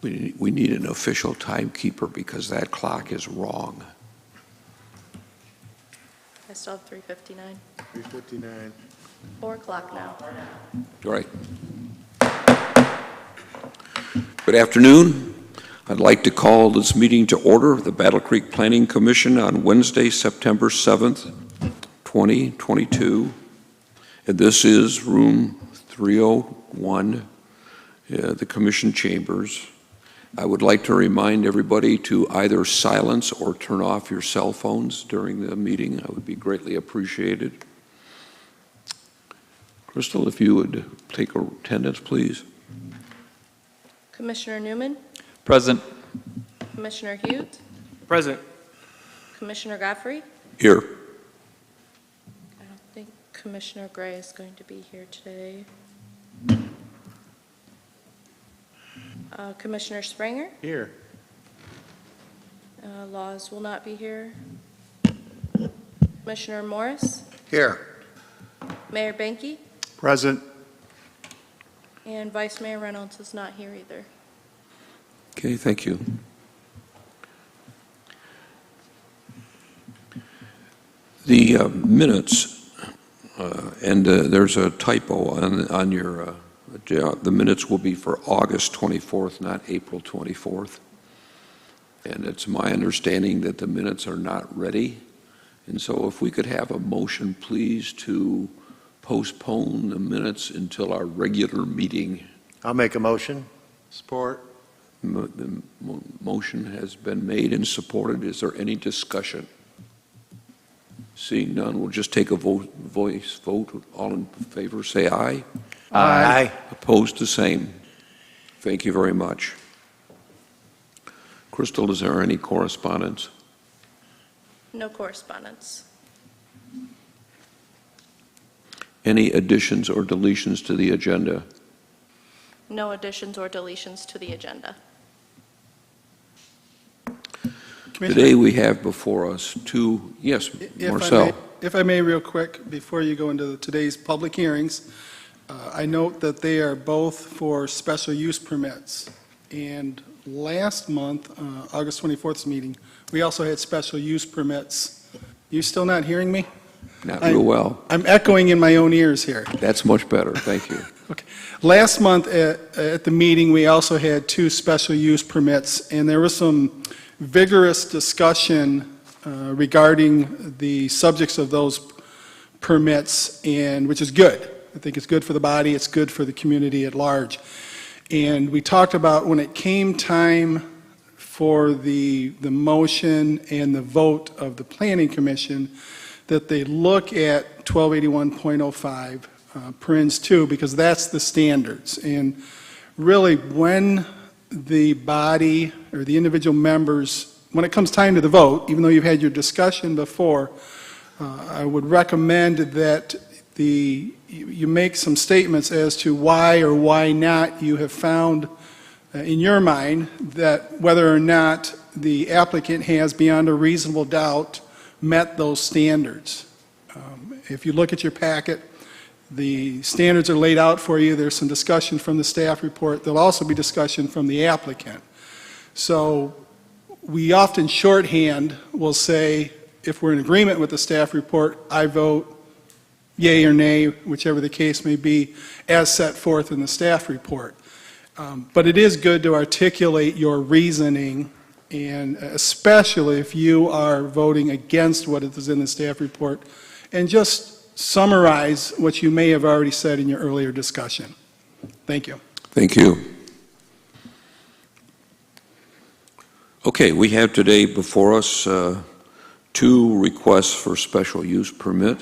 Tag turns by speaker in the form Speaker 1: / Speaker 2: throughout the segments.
Speaker 1: We need an official timekeeper because that clock is wrong.
Speaker 2: I still have 3:59.
Speaker 3: 3:59.
Speaker 2: 4 o'clock now.
Speaker 1: All right. Good afternoon. I'd like to call this meeting to order, the Battle Creek Planning Commission on Wednesday, September 7th, 2022. And this is room 301, the Commission chambers. I would like to remind everybody to either silence or turn off your cell phones during the meeting. That would be greatly appreciated. Crystal, if you would take attendance, please.
Speaker 2: Commissioner Newman,
Speaker 4: Present.
Speaker 2: Commissioner Hughes,
Speaker 4: Present.
Speaker 2: Commissioner Godfrey.
Speaker 1: Here.
Speaker 2: I don't think Commissioner Gray is going to be here today. Commissioner Springer,
Speaker 3: Here.
Speaker 2: Laws will not be here. Commissioner Morris,
Speaker 3: Here.
Speaker 2: Mayor Banky,
Speaker 3: Present.
Speaker 2: and Vice Mayor Reynolds is not here either.
Speaker 1: Okay, thank you. The minutes, and there's a typo on your, the minutes will be for August 24th, not April 24th. And it's my understanding that the minutes are not ready. And so if we could have a motion, please, to postpone the minutes until our regular meeting.
Speaker 3: I'll make a motion. Support.
Speaker 1: The motion has been made and supported. Is there any discussion? Seeing none, we'll just take a voice vote. All in favor, say aye.
Speaker 3: Aye.
Speaker 1: Opposed, the same. Thank you very much. Crystal, is there any correspondence?
Speaker 2: No correspondence.
Speaker 1: Any additions or deletions to the agenda?
Speaker 2: No additions or deletions to the agenda.
Speaker 1: Today we have before us two, yes, Marcel.
Speaker 5: If I may, real quick, before you go into today's public hearings, I note that they are both for special use permits. And last month, August 24th's meeting, we also had special use permits. You still not hearing me?
Speaker 1: Not real well.
Speaker 5: I'm echoing in my own ears here.
Speaker 1: That's much better, thank you.
Speaker 5: Okay. Last month at the meeting, we also had 2 special use permits, and there was some vigorous discussion regarding the subjects of those permits, and which is good. I think it's good for the body, it's good for the community at large. And we talked about when it came time for the motion and the vote of the Planning Commission, that they look at 1281.05 parens 2, because that's the standards. And really, when the body or the individual members, when it comes time to the vote, even though you've had your discussion before, I would recommend that you make some statements as to why or why not you have found in your mind that whether or not the applicant has beyond a reasonable doubt met those standards. If you look at your packet, the standards are laid out for you. There's some discussion from the staff report. There'll also be discussion from the applicant. So we often shorthand will say, if we're in agreement with the staff report, I vote yay or nay, whichever the case may be, as set forth in the staff report. But it is good to articulate your reasoning, and especially if you are voting against what is in the staff report, and just summarize what you may have already said in your earlier discussion. Thank you.
Speaker 1: Thank you. Okay, we have today before us 2 requests for special use permit.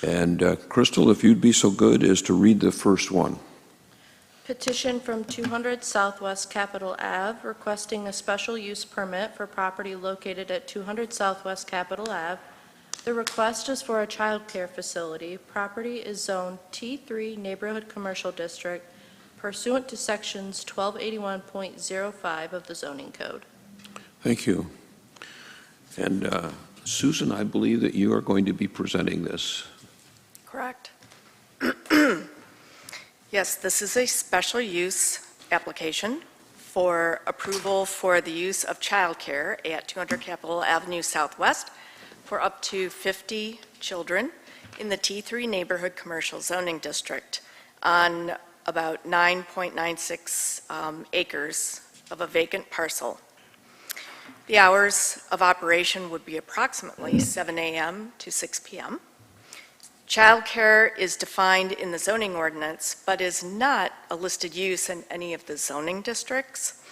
Speaker 1: And Crystal, if you'd be so good as to read the first one.
Speaker 2: Petition from 200 Southwest Capitol Ave requesting a special use permit for property located at 200 Southwest Capitol Ave. The request is for a child care facility. Property is zoned T3 Neighborhood Commercial District pursuant to sections 1281.05 of the zoning code.
Speaker 1: Thank you. And Susan, I believe that you are going to be presenting this.
Speaker 6: Correct. Yes, this is a special use application
Speaker 4: for approval for the use of childcare at 200 Capitol Avenue Southwest for up to 50 children in the T3 Neighborhood Commercial Zoning District on about 9.96 acres of a vacant parcel. The hours of operation would be approximately 7 a.m. to 6 p.m. Childcare is defined in the zoning ordinance, but is not a listed use in any of the zoning districts.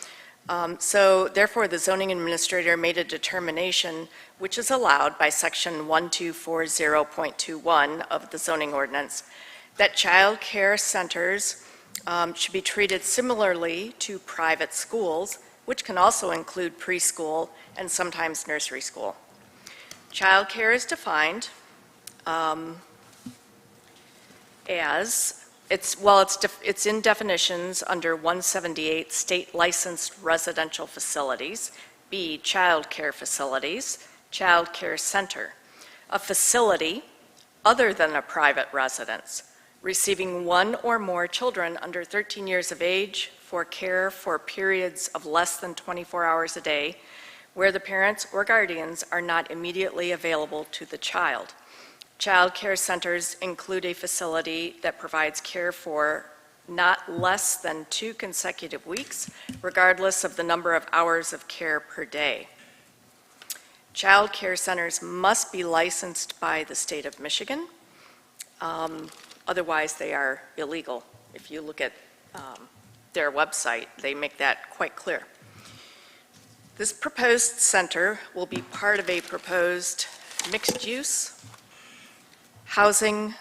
Speaker 4: So therefore, the zoning administrator made a determination, which is allowed by section 1240.21 of the zoning ordinance, that child care centers should be treated similarly to private schools, which can also include preschool and sometimes nursery school. Child care is defined as, it's in definitions under 178 state licensed residential facilities, B, child care facilities, child care center, a facility other than a private residence, receiving one or more children under 13 years of age for care for periods of less than 24 hours a day, where the parents or guardians are not immediately available to the child. Child care centers include a facility that provides care for not less than 2 consecutive weeks, regardless of the number of hours of care per day. Child care centers must be licensed by the state of Michigan. Otherwise, they are illegal. If you look at their website, they make that quite clear. This proposed center will be part of a proposed mixed-use housing,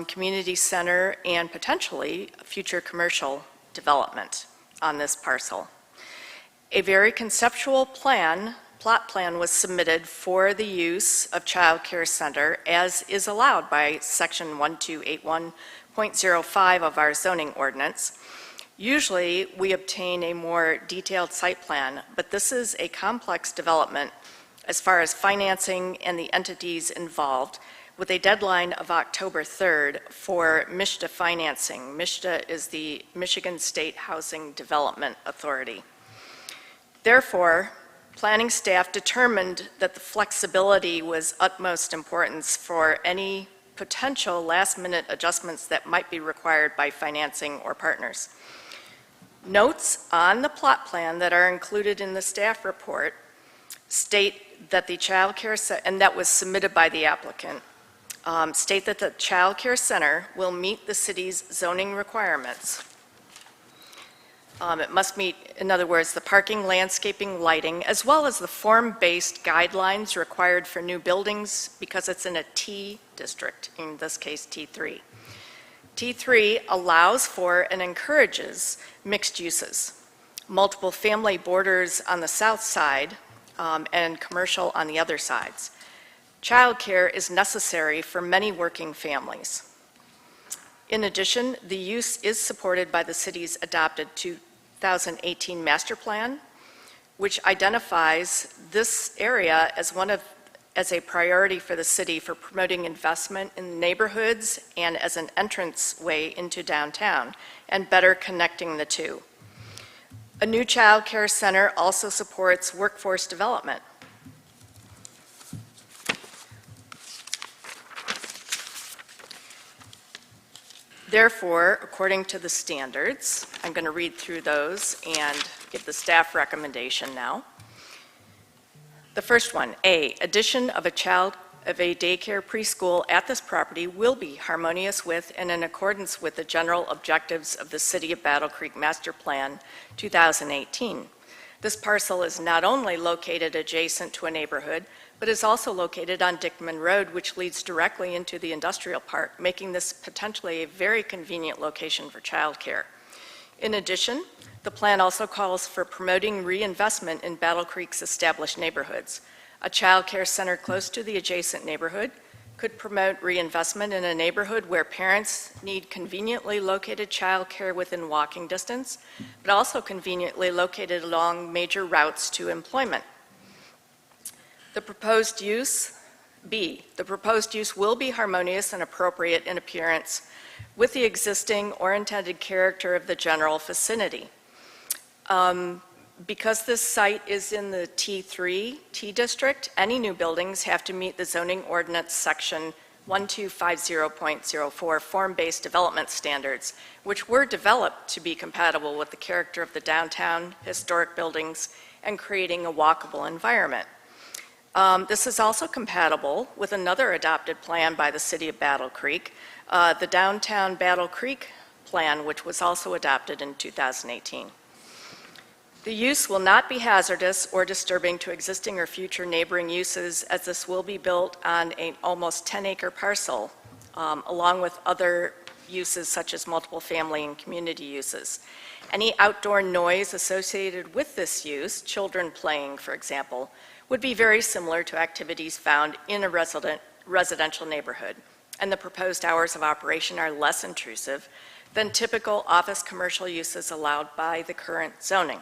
Speaker 4: community center, and potentially a future commercial development on this parcel. A very conceptual plot plan was submitted for the use of child care center as is allowed by section 1281.05 of our zoning ordinance. Usually, we obtain a more detailed site plan, but this is a complex development as far as financing and the entities involved, with a deadline of October 3rd for MSHDA financing. MSHDA is the Michigan State Housing Development Authority. Therefore, planning staff determined that the flexibility was utmost importance for any potential last-minute adjustments that might be required by financing or partners. Notes on the plot plan that are included in the staff report state that the child care and that was submitted by the applicant, state that the child care center will meet the city's zoning requirements. It must meet, in other words, the parking, landscaping, lighting, as well as the form-based guidelines required for new buildings because it's in a T district, in this case T3. T3 allows for and encourages mixed uses, multiple family borders on the south side and commercial on the other sides. Childcare is necessary for many working families. In addition, the use is supported by the city's adopted 2018 master plan, which identifies this area as a priority for the city for promoting investment in neighborhoods and as an entrance way into downtown and better connecting the two. A new child care center also supports workforce development. Therefore, according to the standards, I'm going to read through those and give the staff recommendation now. The first one, A, addition of a daycare preschool at this property will be harmonious with and in accordance with the general objectives of the City of Battle Creek Master Plan 2018. This parcel is not only located adjacent to a neighborhood, but is also located on Dickman Road, which leads directly into the industrial park, making this potentially a very convenient location for childcare. In addition, the plan also calls for promoting reinvestment in Battle Creek's established neighborhoods. A child care center close to the adjacent neighborhood could promote reinvestment in a neighborhood where parents need conveniently located child care within walking distance, but also conveniently located along major routes to employment. The proposed use, B, the proposed use will be harmonious and appropriate in appearance with the existing or intended character of the general vicinity. Because this site is in the T3 T district, any new buildings have to meet the zoning ordinance section 1250.04 form-based development standards, which were developed to be compatible with the character of the downtown, historic buildings, and creating a walkable environment. This is also compatible with another adopted plan by the City of Battle Creek, the Downtown Battle Creek Plan, which was also adopted in 2018. The use will not be hazardous or disturbing to existing or future neighboring uses, as this will be built on an almost 10-acre parcel, along with other uses such as multiple family and community uses. Any outdoor noise associated with this use, children playing, for example, would be very similar to activities found in a residential neighborhood, and the proposed hours of operation are less intrusive than typical office commercial uses allowed by the current zoning.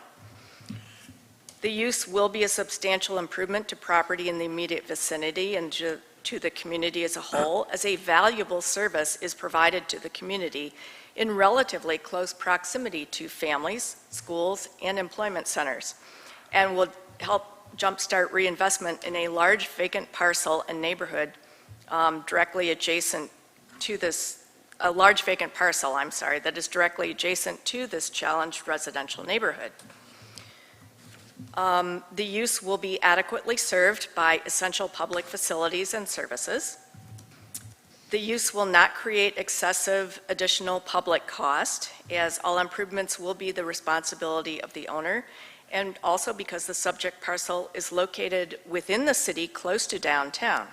Speaker 4: The use will be a substantial improvement to property in the immediate vicinity and to the community as a whole, as a valuable service is provided to the community in relatively close proximity to families, schools, and employment centers, and will help jumpstart reinvestment in a large vacant parcel and neighborhood directly adjacent to this, a large vacant parcel, that is directly adjacent to this challenged residential neighborhood. The use will be adequately served by essential public facilities and services. The use will not create excessive additional public cost, as all improvements will be the responsibility of the owner, and also because the subject parcel is located within the city close to downtown.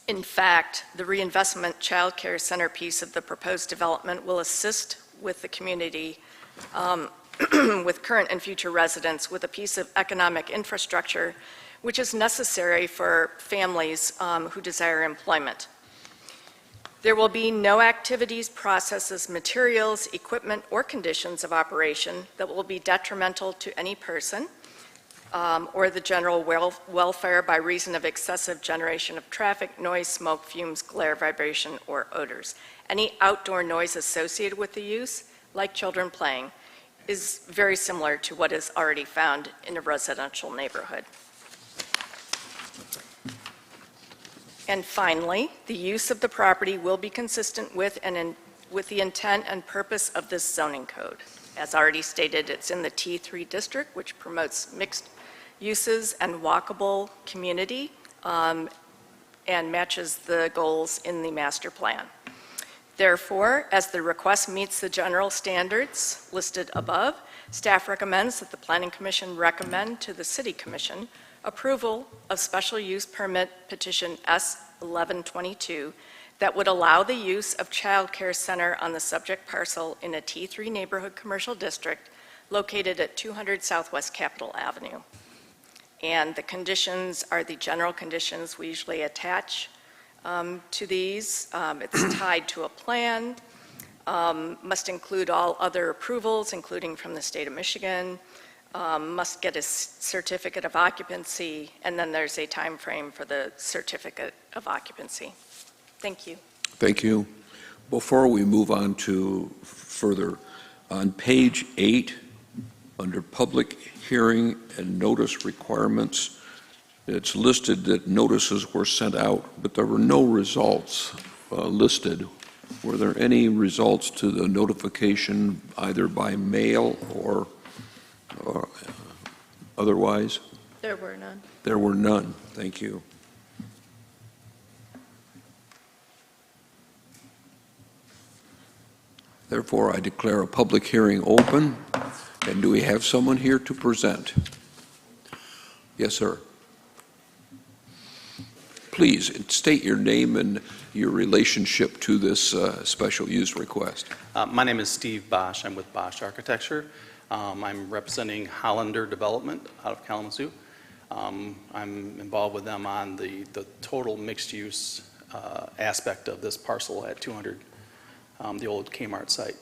Speaker 4: In fact, the reinvestment child care center piece of the proposed development will assist with the community, with current and future residents, with a piece of economic infrastructure which is necessary for families who desire employment. There will be no activities, processes, materials, equipment, or conditions of operation that will be detrimental to any person or the general welfare by reason of excessive generation of traffic, noise, smoke, fumes, glare, vibration, or odors. Any outdoor noise associated with the use, like children playing, is very similar to what is already found in a residential neighborhood. And finally, the use of the property will be consistent with with the intent and purpose of this zoning code. As already stated, it's in the T3 district, which promotes mixed uses and walkable community and matches the goals in the master plan. Therefore, as the request meets the general standards listed above, staff recommends that the Planning Commission recommend to the City Commission approval of special use permit petition S1122 that would allow the use of child care center on the subject parcel in a T3 neighborhood commercial district located at 200 Southwest Capitol Avenue. And the conditions are the general conditions we usually attach to these. It's tied to a plan, must include all other approvals, including from the state of Michigan, must get a certificate of occupancy, and then there's a time frame for the certificate of occupancy. Thank you.
Speaker 1: Thank you. Before we move on to further, on page 8, under public hearing and notice requirements, it's listed that notices were sent out, but there were no results listed. Were there any results to the notification either by mail or otherwise?
Speaker 2: There were none.
Speaker 1: There were none. Thank you. Therefore, I declare a public hearing open. And do we have someone here to present? Yes, sir. Please state your name and your relationship to this special use request.
Speaker 6: My name is Steve Bosch. I'm with Bosch Architecture. I'm representing Hollander Development out of Kalamazoo. I'm involved with them on the total mixed-use aspect of this parcel at 200, the old Kmart site.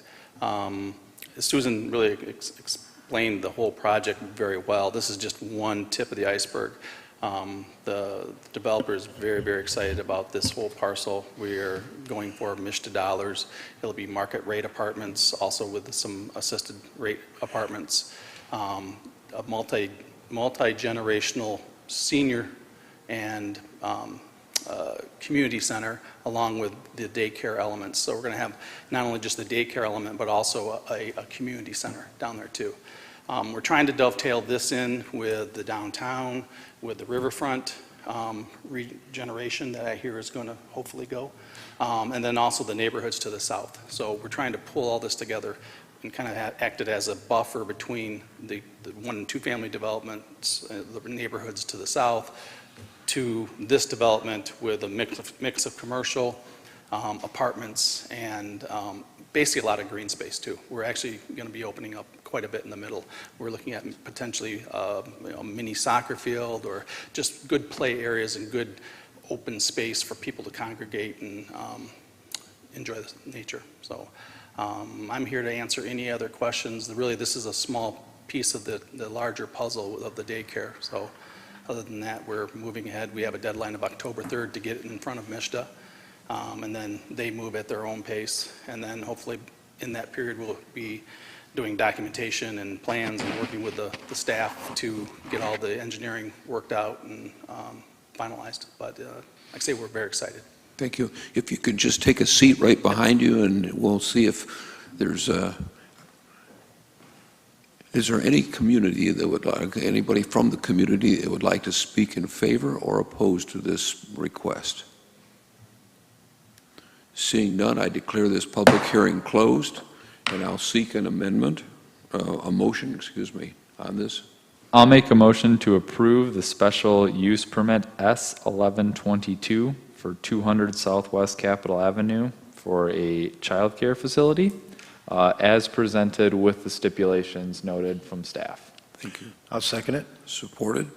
Speaker 6: Susan really explained the whole project very well. This is just one tip of the iceberg. The developer is very, very excited about this whole parcel. We are going for $1 million. It'll be market rate apartments, also with some assisted rate apartments. a multi-generational senior and community center along with the daycare elements. So we're going to have not only just the daycare element, but also a community center down there too. We're trying to dovetail this in with the downtown, with the riverfront regeneration that I hear is going to hopefully go, and then also the neighborhoods to the south. So we're trying to pull all this together and kind of act it as a buffer between the 1- and 2-family developments, the neighborhoods to the south, to this development with a mix of commercial, apartments, and basically a lot of green space too. We're actually going to be opening up quite a bit in the middle. We're looking at potentially a mini soccer field or just good play areas and good open space for people to congregate and enjoy the nature. So I'm here to answer any other questions. Really, this is a small piece of the larger puzzle of the daycare. So other than that, we're moving ahead. We have a deadline of October 3rd to get it in front of MISTA. And then they move at their own pace. And then hopefully in that period, we'll be doing documentation and plans and working with the staff to get all the engineering worked out and finalized. But like I say, we're very excited.
Speaker 1: Thank you. If you could just take a seat right behind you, and we'll see if there's is there any community that would like, anybody from the community that would like to speak in favor or opposed to this request? Seeing none, I declare this public hearing closed, and I'll seek an amendment, a motion, excuse me, on this.
Speaker 7: I'll make a motion to approve the special use permit S1122 for 200 Southwest Capitol Avenue for a childcare facility, as presented with the stipulations noted from staff.
Speaker 1: Thank you.
Speaker 3: I'll second it.
Speaker 1: Supported?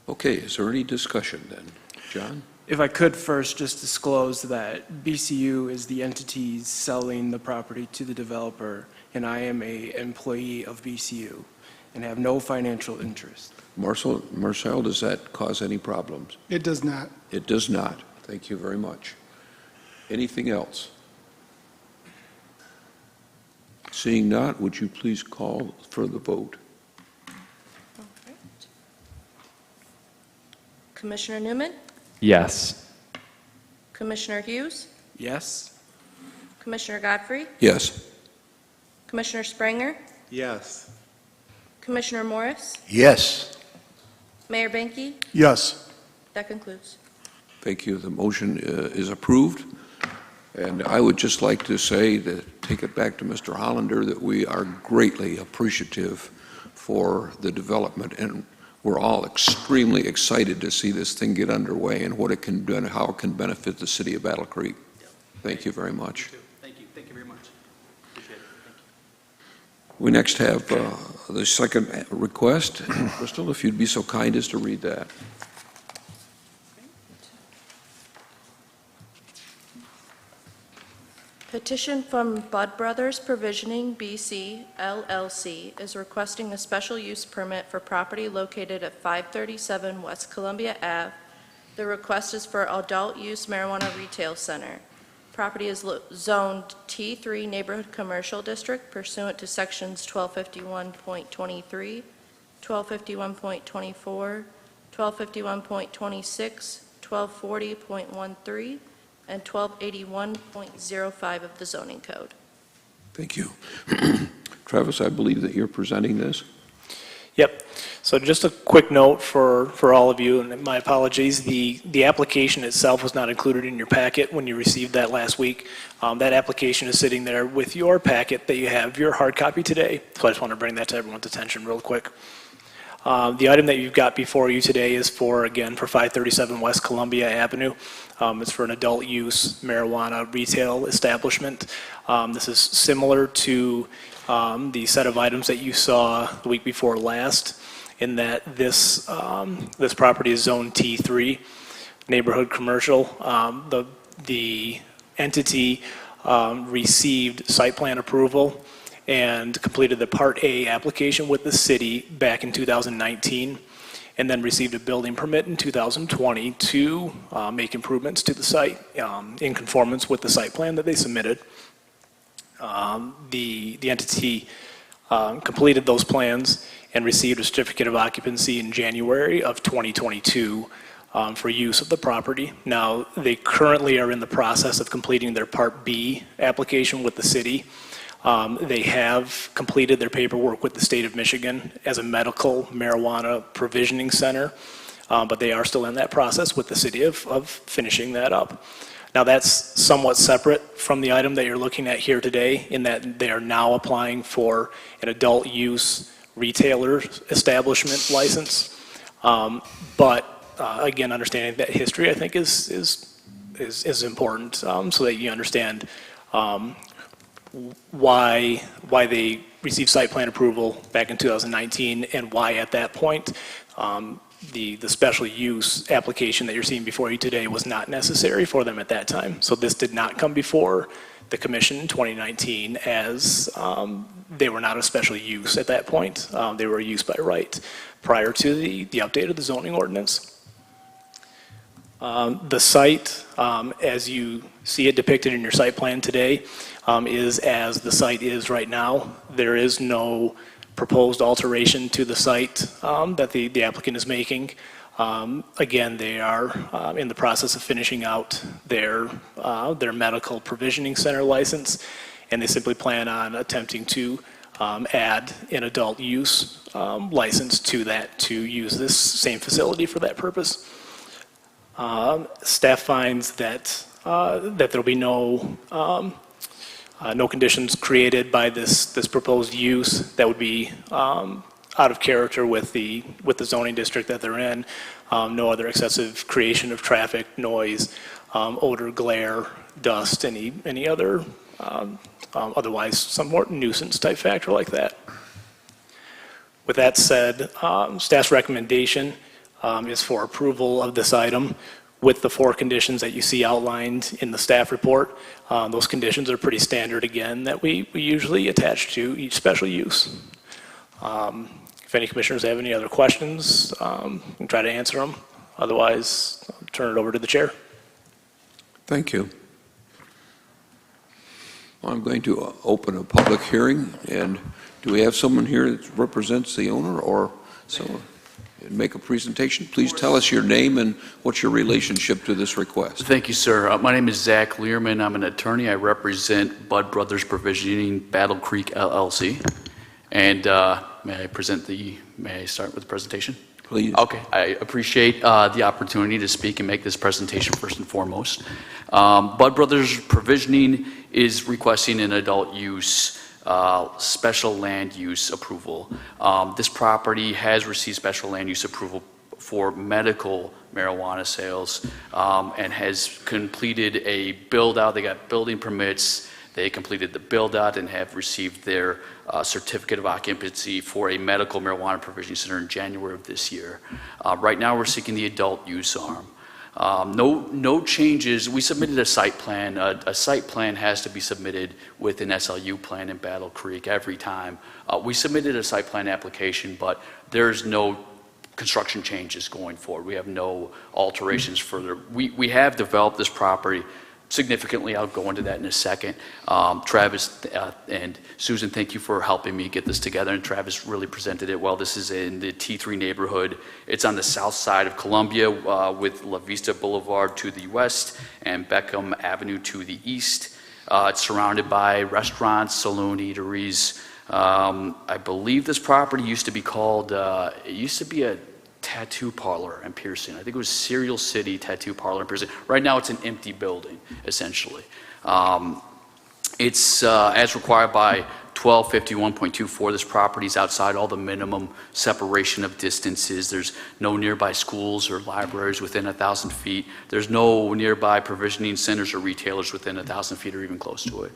Speaker 1: Okay, is there any discussion then? John?
Speaker 8: If I could first just disclose that BCU is the entity selling the property to the developer, and I am an employee of BCU and have no financial interest.
Speaker 1: Marcel, does that cause any problems?
Speaker 5: It does not.
Speaker 1: It does not. Thank you very much. Anything else? Seeing not, would you please call for the vote?
Speaker 2: All right. Commissioner Newman?
Speaker 7: Yes.
Speaker 2: Commissioner Hughes?
Speaker 8: Yes?
Speaker 2: Commissioner Godfrey?
Speaker 1: Yes.
Speaker 2: Commissioner Spranger?
Speaker 3: Yes.
Speaker 2: Commissioner Morris?
Speaker 3: Yes.
Speaker 2: Mayor Banky?
Speaker 3: Yes.
Speaker 2: That concludes.
Speaker 1: Thank you. The motion is approved. And I would just like to say, to take it back to Mr. Hollander, that we are greatly appreciative for the development, and we're all extremely excited to see this thing get underway and what it can do and how it can benefit the city of Battle Creek. Thank you very much.
Speaker 6: Thank you. Thank you very much. Appreciate it. Thank you.
Speaker 1: We next have the second request. Crystal, if you'd be so kind as to read that.
Speaker 2: Petition from Bud Brothers Provisioning BC LLC is requesting a special use permit for property located at 537 West Columbia Ave. The request is for adult use marijuana retail center. Property is zoned T3 Neighborhood Commercial District pursuant to sections 1251.23, 1251.24, 1251.26, 1240.13, and 1281.05 of the zoning code.
Speaker 1: Thank you. Travis, I believe that you're presenting this.
Speaker 9: Yep. So just a quick note for all of you, and my apologies, the application itself was not included in your packet when you received that last week. That application is sitting there with your packet that you have, your hard copy today. So I just want to bring that to everyone's attention real quick. The item that you've got before you today is for 537 West Columbia Avenue. It's for an adult use marijuana retail establishment. This is similar to the set of items that you saw the week before last, in that this property is zone T3, neighborhood commercial. The entity received site plan approval and completed the Part A application with the city back in 2019, and then received a building permit in 2020 to make improvements to the site in conformance with the site plan that they submitted. The entity completed those plans and received a certificate of occupancy in January of 2022 for use of the property. Now, they currently are in the process of completing their Part B application with the city. They have completed their paperwork with the state of Michigan as a medical marijuana provisioning center, but they are still in that process with the city of finishing that up. Now, that's somewhat separate from the item that you're looking at here today, in that they are now applying for an adult use retailer establishment license. Again, understanding that history, I think, is important, so that you understand why they received site plan approval back in 2019, and why at that point the special use application that you're seeing before you today was not necessary for them at that time. So this did not come before the commission in 2019, as they were not a special use at that point. They were a use by right prior to the update of the zoning ordinance. The site, as you see it depicted in your site plan today, is as the site is right now. There is no proposed alteration to the site that the applicant is making. Again, they are in the process of finishing out their medical provisioning center license, and they simply plan on attempting to add an adult use license to that, to use this same facility for that purpose. Staff finds that there'll be no conditions created by this proposed use that would be out of character with the zoning district that they're in. No other excessive creation of traffic, noise, odor, glare, dust, any other otherwise somewhat nuisance type factor like that. With that said, staff's recommendation is for approval of this item with the 4 conditions that you see outlined in the staff report. Those conditions are pretty standard, again, that we usually attach to each special use. If any commissioners have any other questions, we can try to answer them. Otherwise, I'll turn it over to the chair.
Speaker 1: Thank you. I'm going to open a public hearing, and do we have someone here that represents the owner or so? Make a presentation. Please tell us your name and what's your relationship to this request.
Speaker 10: Thank you, sir. My name is Zach Learman. I'm an attorney. I represent Bud Brothers Provisioning Battle Creek LLC. And may I start with the presentation?
Speaker 1: Please.
Speaker 10: Okay. I appreciate the opportunity to speak and make this presentation first and foremost. Bud Brothers Provisioning is requesting an adult use special land use approval. This property has received special land use approval for medical marijuana sales and has completed a build-out. They got building permits. They completed the build-out and have received their certificate of occupancy for a medical marijuana provisioning center in January of this year. Right now, we're seeking the adult use arm. No changes. We submitted a site plan. A site plan has to be submitted with an SLU plan in Battle Creek every time. We submitted a site plan application, but there's no construction changes going forward. We have no alterations further. We have developed this property significantly. I'll go into that in a second. Travis and Susan, thank you for helping me get this together, and Travis really presented it well. This is in the T3 neighborhood. It's on the south side of Columbia with La Vista Boulevard to the west and Beckham Avenue to the east. It's surrounded by restaurants, saloon, eateries. I believe this property used to be called, it used to be a tattoo parlor and piercing. I think it was Serial City Tattoo Parlor and Piercing. Right now it's an empty building, essentially. It's as required by 1251.24. This property is outside all the minimum separation of distances. There's no nearby schools or libraries within 1,000 feet. There's no nearby provisioning centers or retailers within 1,000 feet or even close to it.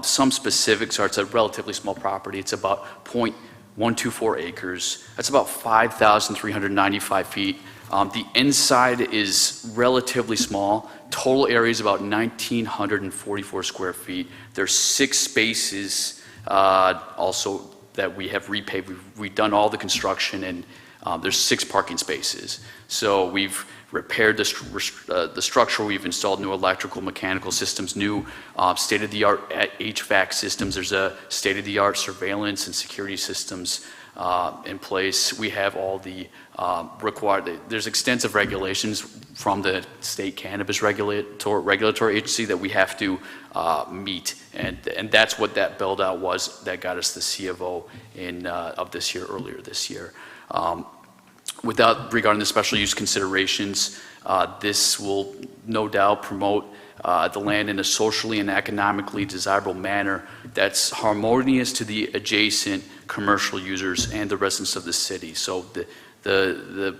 Speaker 10: Some specifics are it's a relatively small property. It's about 0.124 acres. That's about 5,395 feet. The inside is relatively small. Total area is about 1,944 square feet. There's 6 spaces also that we have repaved. We've done all the construction, and there's 6 parking spaces. So we've repaired the structure. We've installed new electrical, mechanical systems, new state-of-the-art HVAC systems. There's a state-of-the-art surveillance and security systems in place. We have all the there's extensive regulations from the state cannabis regulatory agency that we have to meet, and that's what that build-out was that got us the C of O of this year, earlier this year. Regarding the special use considerations, this will no doubt promote the land in a socially and economically desirable manner that's harmonious to the adjacent commercial users and the residents of the city. So the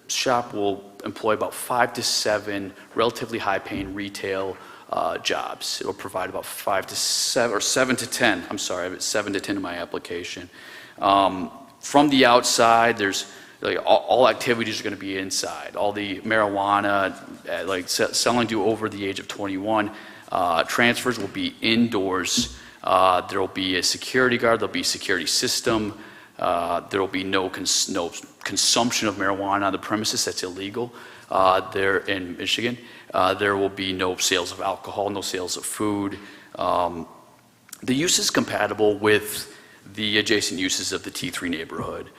Speaker 10: shop will employ about 5 to 7 relatively high-paying retail jobs. It will provide about 5 to 7, or 7 to 10. I'm sorry, I have 7 to 10 in my application. From the outside, there's all activities are going to be inside. All the marijuana, selling to over the age of 21, transfers will be indoors. There will be a security guard. There'll be a security system. There will be no consumption of marijuana on the premises. That's illegal there in Michigan. There will be no sales of alcohol, no sales of food. The use is compatible with the adjacent uses of the T3 neighborhood.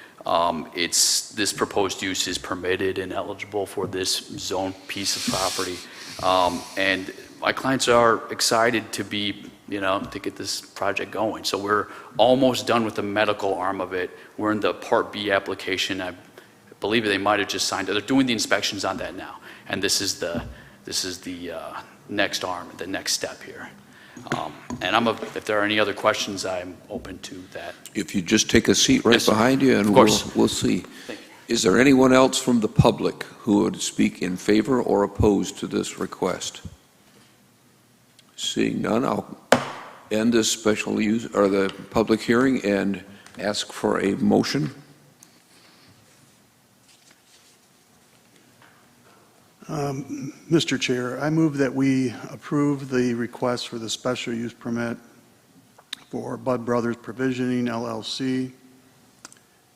Speaker 10: This proposed use is permitted and eligible for this zone piece of property. And my clients are excited to get this project going. So we're almost done with the medical arm of it. We're in the Part B application. I believe they might have just signed it. They're doing the inspections on that now. And this is the next arm, the next step here. And if there are any other questions, I'm open to that.
Speaker 1: If you just take a seat right behind you, and
Speaker 10: Of course.
Speaker 1: we'll see.
Speaker 10: Thank you.
Speaker 1: Is there anyone else from the public who would speak in favor or opposed to this request? Seeing none, I'll end this special use, or the public hearing, and ask for a motion.
Speaker 11: Mr. Chair, I move that we approve the request for the special use permit for Bud Brothers Provisioning LLC,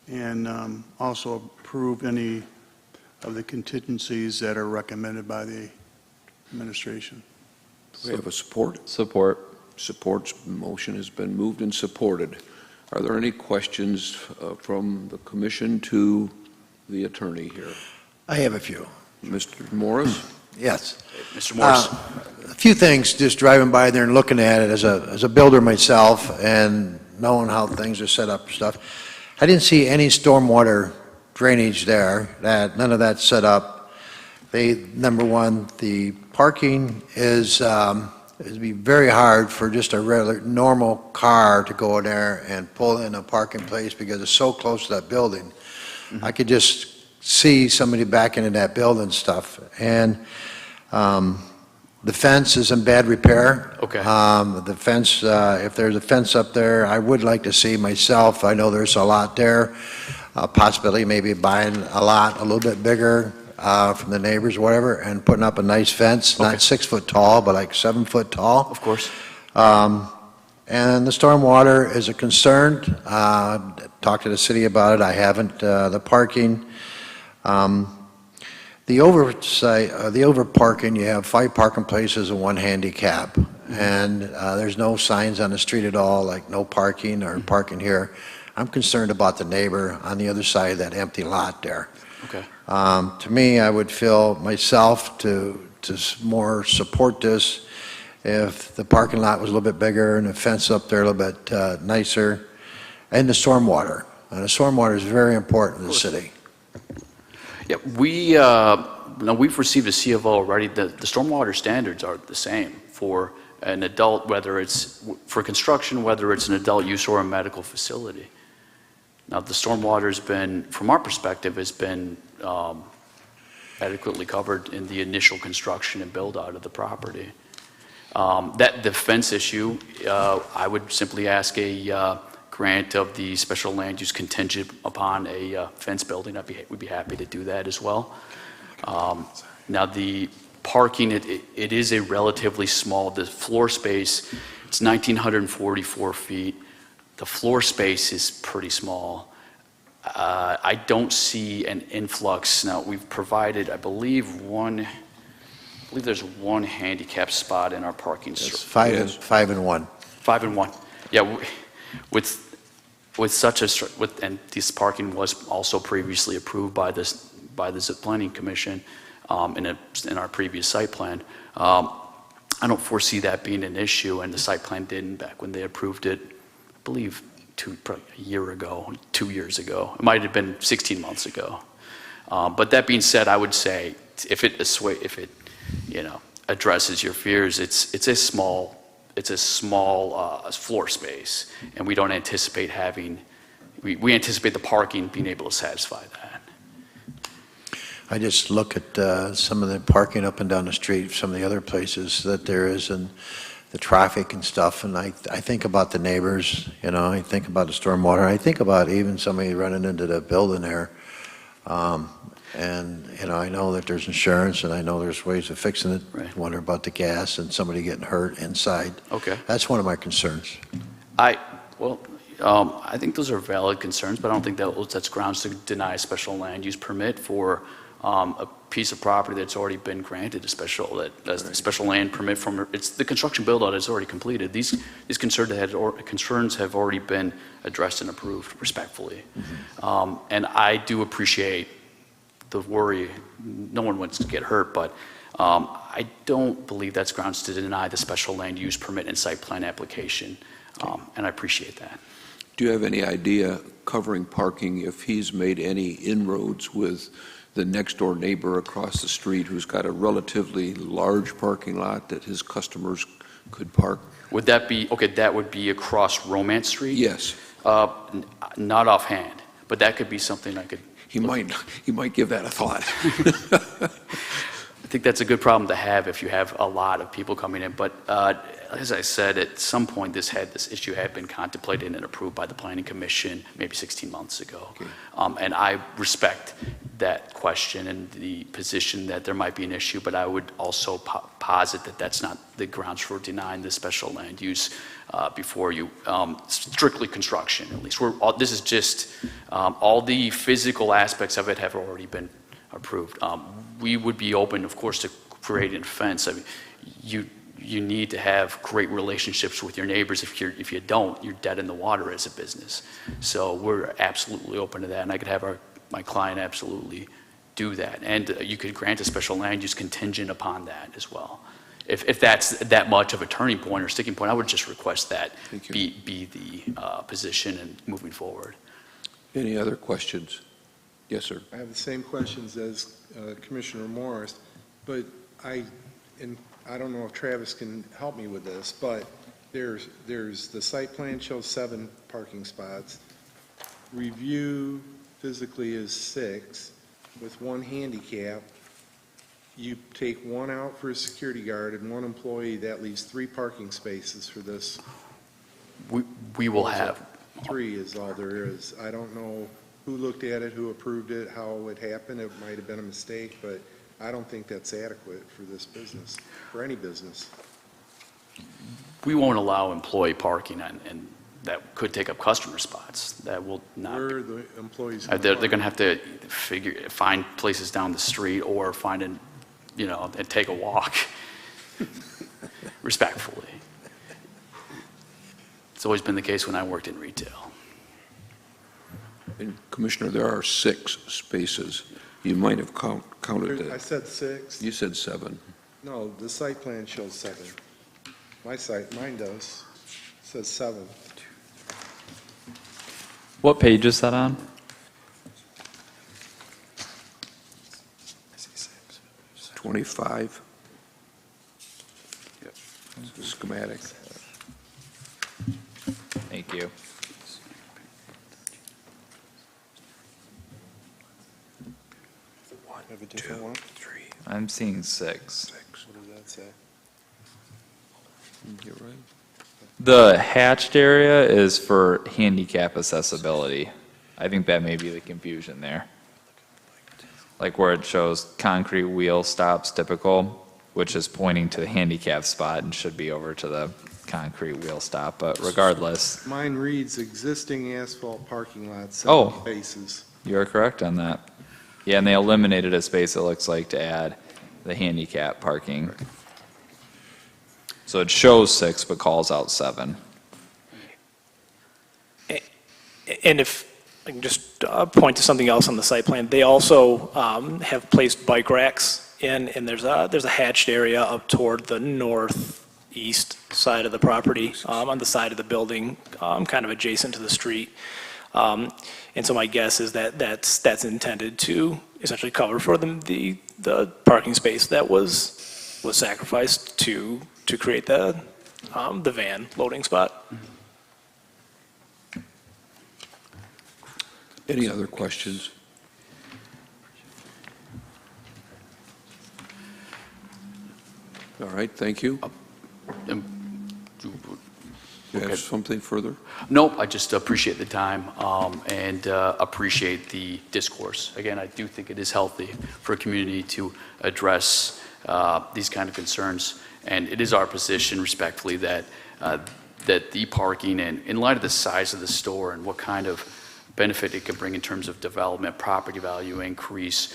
Speaker 11: and also approve any of the contingencies that are recommended by the administration.
Speaker 1: Do we have a support?
Speaker 7: Support.
Speaker 1: Supports. Motion has been moved and supported. Are there any questions from the commission to the attorney here?
Speaker 3: I have a few.
Speaker 1: Mr. Morris?
Speaker 3: Yes.
Speaker 10: Mr. Morris.
Speaker 3: A few things, just driving by there and looking at it as a builder myself and knowing how things are set up and stuff. I didn't see any stormwater drainage there, none of that's set up. Number one, the parking it'd be very hard for just a regular, normal car to go in there and pull in a parking place because it's so close to that building.
Speaker 10: Mm-hmm.
Speaker 3: I could just see somebody backing into that building stuff. And the fence is in bad repair.
Speaker 10: Okay.
Speaker 3: The fence, if there's a fence up there, I would like to see myself, I know there's a lot there, possibility maybe buying a lot a little bit bigger from the neighbors or whatever, and putting up a nice fence,
Speaker 10: Okay.
Speaker 3: not 6 foot tall, but like 7 foot tall.
Speaker 10: Of course.
Speaker 3: And the stormwater is a concern. Talked to the city about it. I haven't. The parking, the over parking. You have 5 parking places and 1 handicap, and there's no signs on the street at all, like no parking or parking here. I'm concerned about the neighbor on the other side of that empty lot there.
Speaker 10: Okay.
Speaker 3: To me, I would feel myself to more support this if the parking lot was a little bit bigger and the fence up there a little bit nicer, and the stormwater. And the stormwater is very important to the city.
Speaker 10: Yeah, we've received a C of O already. The stormwater standards are the same for an adult, whether it's for construction, whether it's an adult use or a medical facility. Now, the stormwater has been, from our perspective, has been adequately covered in the initial construction and build out of the property. The fence issue, I would simply ask a grant of the special land use contingent upon a fence building. We'd be happy to do that as well. Now, the parking, it is a relatively small, the floor space, it's 1,944 feet. The floor space is pretty small. I don't see an influx. Now, we've provided, I believe there's one handicap spot in our parking.
Speaker 3: It's
Speaker 1: Yes.
Speaker 3: 5 and 1.
Speaker 10: 5 and 1. Yeah, with such a, and this parking was also previously approved by the Planning Commission in our previous site plan. I don't foresee that being an issue, and the site plan didn't back when they approved it, I believe, probably a year ago, 2 years ago. It might have been 16 months ago. But that being said, I would say if it addresses your fears, it's a small floor space, and we don't anticipate we anticipate the parking being able to satisfy that.
Speaker 3: I just look at some of the parking up and down the street, some of the other places that there is, and the traffic and stuff, and I think about the neighbors, I think about the stormwater, I think about even somebody running into the building there. And, I know that there's insurance, and I know there's ways of fixing it.
Speaker 10: Right.
Speaker 3: Wonder about the gas and somebody getting hurt inside.
Speaker 10: Okay.
Speaker 3: That's one of my concerns.
Speaker 10: I think those are valid concerns, but I don't think that's grounds to deny a special land use permit for a piece of property that's already been granted a special land permit from. It's the construction build out is already completed. These concerns have already been addressed and approved respectfully, and I do appreciate the worry. No one wants to get hurt, but I don't believe that's grounds to deny the special land use permit and site plan application, and I appreciate that.
Speaker 1: Do you have any idea, covering parking, if he's made any inroads with the next-door neighbor across the street who's got a relatively large parking lot that his customers could park?
Speaker 10: Would that be, okay, that would be across Romance Street?
Speaker 1: Yes.
Speaker 10: Not offhand, but that could be something I could.
Speaker 1: He might give that a thought.
Speaker 10: I think that's a good problem to have if you have a lot of people coming in, but as I said, at some point this issue had been contemplated and approved by the Planning Commission maybe 16 months ago.
Speaker 1: Okay.
Speaker 10: And I respect that question and the position that there might be an issue, but I would also posit that that's not the grounds for denying the special land use before you. Strictly construction, at least. This is just all the physical aspects of it have already been approved. We would be open, of course, to creating a fence. I mean, you need to have great relationships with your neighbors. If you don't, you're dead in the water as a business. So we're absolutely open to that, and I could have my client absolutely do that. And you could grant a special land use contingent upon that as well. If that's that much of a turning point or sticking point, I would just request that be the position and moving forward.
Speaker 1: Any other questions? Yes, sir.
Speaker 12: I have the same questions as Commissioner Morris, but I don't know if Travis can help me with this, but there's the site plan shows 7 parking spots. Review physically is 6 with 1 handicap. You take 1 out for a security guard and 1 employee, that leaves 3 parking spaces for this.
Speaker 10: We will have
Speaker 12: 3 is all there is. I don't know who looked at it, who approved it, how it happened. It might have been a mistake, but I don't think that's adequate for this business, for any business.
Speaker 10: We won't allow employee parking, and that could take up customer spots. That will not.
Speaker 12: Where are the employees?
Speaker 10: They're going to have to find places down the street or and take a walk. Respectfully. It's always been the case when I worked in retail.
Speaker 1: And Commissioner, there are 6 spaces. You might have counted
Speaker 12: I
Speaker 1: that.
Speaker 12: said 6.
Speaker 1: You said 7.
Speaker 12: No, the site plan shows 7. Mine does. It says 7.
Speaker 7: What page is that on?
Speaker 1: It's 25. Yep. It's a schematic.
Speaker 7: Thank you.
Speaker 12: Have a different one?
Speaker 1: 3,
Speaker 7: I'm seeing 6.
Speaker 1: 6.
Speaker 12: What does that say?
Speaker 1: You're right.
Speaker 7: The hatched area is for handicap accessibility. I think that may be the confusion there. Like where it shows concrete wheel stops typical, which is pointing to the handicap spot and should be over to the concrete wheel stop, but regardless,
Speaker 12: Mine reads existing asphalt parking lot,
Speaker 7: Oh.
Speaker 12: 7 spaces.
Speaker 7: you are correct on that. Yeah, and they eliminated a space, it looks like, to add the handicap parking. So it shows 6, but calls out 7.
Speaker 9: And if I can just point to something else on the site plan, they also have placed bike racks in, and there's a hatched area up toward the northeast side of the property, on the side of the building, kind of adjacent to the street. And so my guess is that that's intended to essentially cover for the parking space that was sacrificed to create the van loading spot.
Speaker 1: Any other questions? All right, thank you. You have something further?
Speaker 10: Nope, I just appreciate the time and appreciate the discourse. Again, I do think it is healthy for a community to address these kind of concerns, and it is our position respectfully that the parking, and in light of the size of the store and what kind of benefit it could bring in terms of development, property value increase,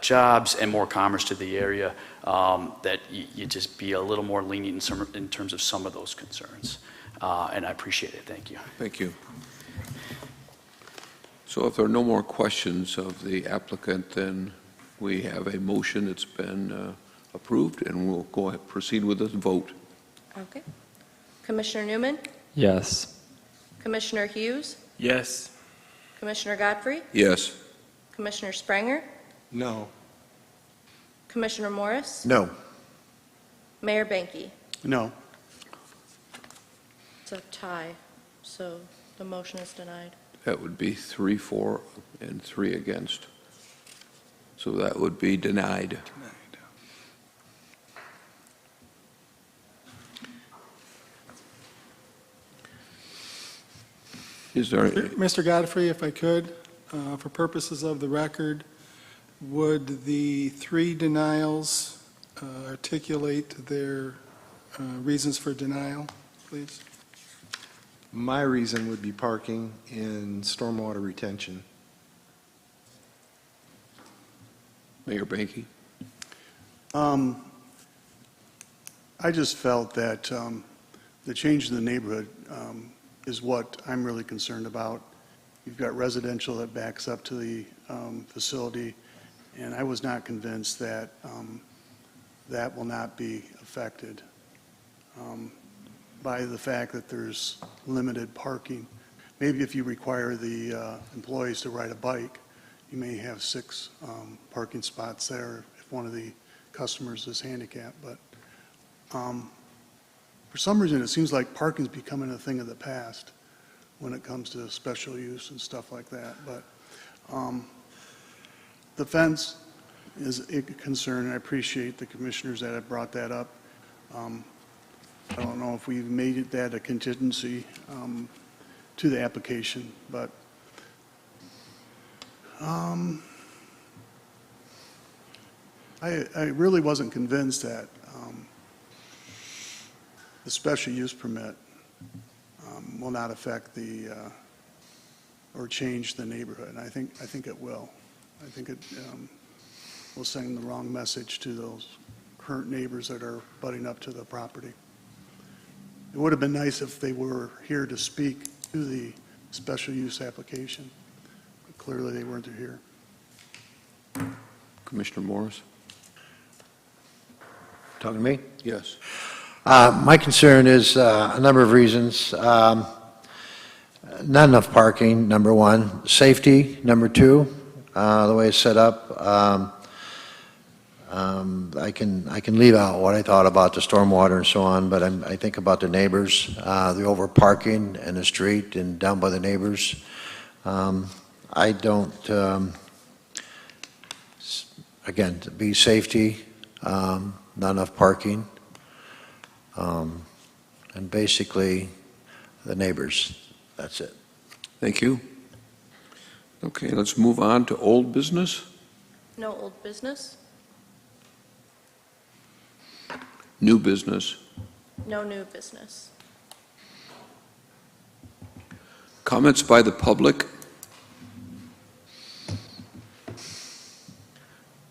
Speaker 10: jobs, and more commerce to the area, that you just be a little more lenient in terms of some of those concerns. And I appreciate it. Thank you.
Speaker 1: Thank you. So if there are no more questions of the applicant, then we have a motion that's been approved, and we'll go ahead, proceed with the vote.
Speaker 2: Okay. Commissioner Newman?
Speaker 7: Yes.
Speaker 2: Commissioner Hughes?
Speaker 8: Yes.
Speaker 2: Commissioner Godfrey?
Speaker 1: Yes.
Speaker 2: Commissioner Spranger?
Speaker 12: No.
Speaker 2: Commissioner Morris?
Speaker 3: No.
Speaker 2: Mayor Banky?
Speaker 11: No.
Speaker 2: It's a tie, so the motion is denied.
Speaker 1: That would be 3 for, and 3 against. So that would be denied. Is there,
Speaker 5: Mr. Godfrey, if I could, for purposes of the record, would the 3 denials articulate their reasons for denial, please?
Speaker 12: My reason would be parking and stormwater retention.
Speaker 1: Mayor Banky?
Speaker 11: I just felt that the change in the neighborhood is what I'm really concerned about. You've got residential that backs up to the facility, and I was not convinced that that will not be affected by the fact that there's limited parking. Maybe if you require the employees to ride a bike, you may have 6 parking spots there if one of the customers is handicapped. But for some reason, it seems like parking's becoming a thing of the past when it comes to special use and stuff like that. But the fence is a concern, and I appreciate the commissioners that have brought that up. I don't know if we've made that a contingency to the application, but I really wasn't convinced that the special use permit will not affect the or change the neighborhood. I think it will. I think it will send the wrong message to those current neighbors that are butting up to the property. It would have been nice if they were here to speak to the special use application, but clearly they weren't here.
Speaker 1: Commissioner Morris?
Speaker 3: Talking to me?
Speaker 1: Yes.
Speaker 3: My concern is a number of reasons. Not enough parking, number 1. Safety, number 2, the way it's set up. I can leave out what I thought about the stormwater and so on, but I think about the neighbors, the over parking in the street and down by the neighbors. I don't, again, to be safety, not enough parking, and basically the neighbors. That's it.
Speaker 1: Thank you. Okay, let's move on to old business.
Speaker 2: No old business?
Speaker 1: New business.
Speaker 2: No new business.
Speaker 1: Comments by the public?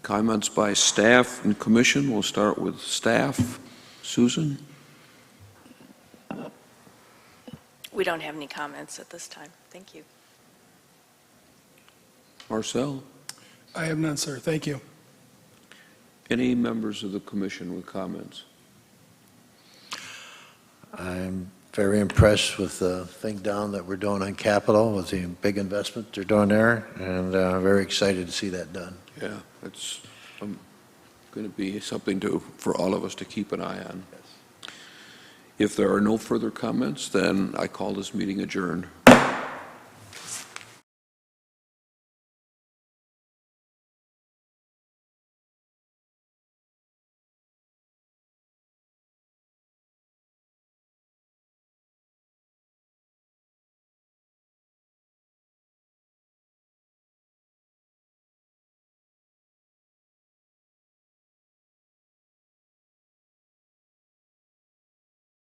Speaker 1: Comments by staff and commission? We'll start with staff. Susan?
Speaker 4: We don't have any comments at this time. Thank you.
Speaker 1: Marcel?
Speaker 5: I have none, sir. Thank you.
Speaker 1: Any members of the commission with comments?
Speaker 3: I'm very impressed with the thing down that we're doing on Capitol, with the big investment they're doing there, and very excited to see that done.
Speaker 1: Yeah, it's going to be something for all of us to keep an eye on. If there are no further comments, then I call this meeting adjourned.